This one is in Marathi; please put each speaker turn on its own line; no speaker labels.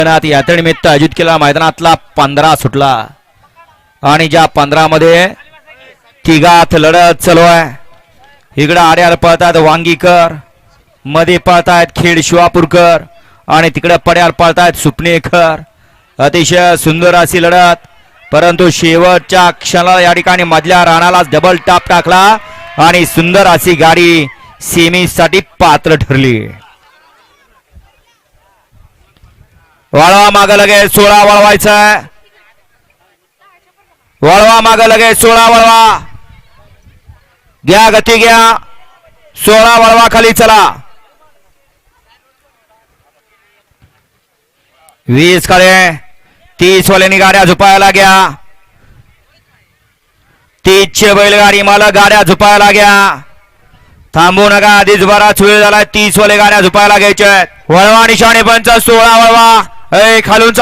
यात्रेनिमित्त आयोजित केला मैदानातला 15 सुटला आणि ज्या 15 मध्ये तिघात लढत चालू आहे। इकडे आड्याला पळतात वांगीकर, मध्ये पळतायत खेड शिवापूरकर आणि तिकडे पड्याला पळतायत सुपनेकर। अतिशय सुंदर अशी लढत, परंतु शेवटच्या क्षणाला या ठिकाणी मधल्या राणाला डबल टाप टाकला आणि सुंदर अशी गाडी सेमीसाठी पात्र ठरली। वळवा माग लगे 16 वळवायचा, वळवा माग लगे 16 वळवा, घ्या गती घ्या, 16 वळवा खाली चला। 20 कडे 30 वाल्यांनी गाड्या झुपायला घ्या, 30चे बैलगाडी मला गाड्या झुपायला घ्या, थांबू नका, आधीच बराच वेळ झाला। 30 वाले गाड्या झुपायला घ्यायच्या। वळवा निशाणे पंच 16 वळवा, खालून चाल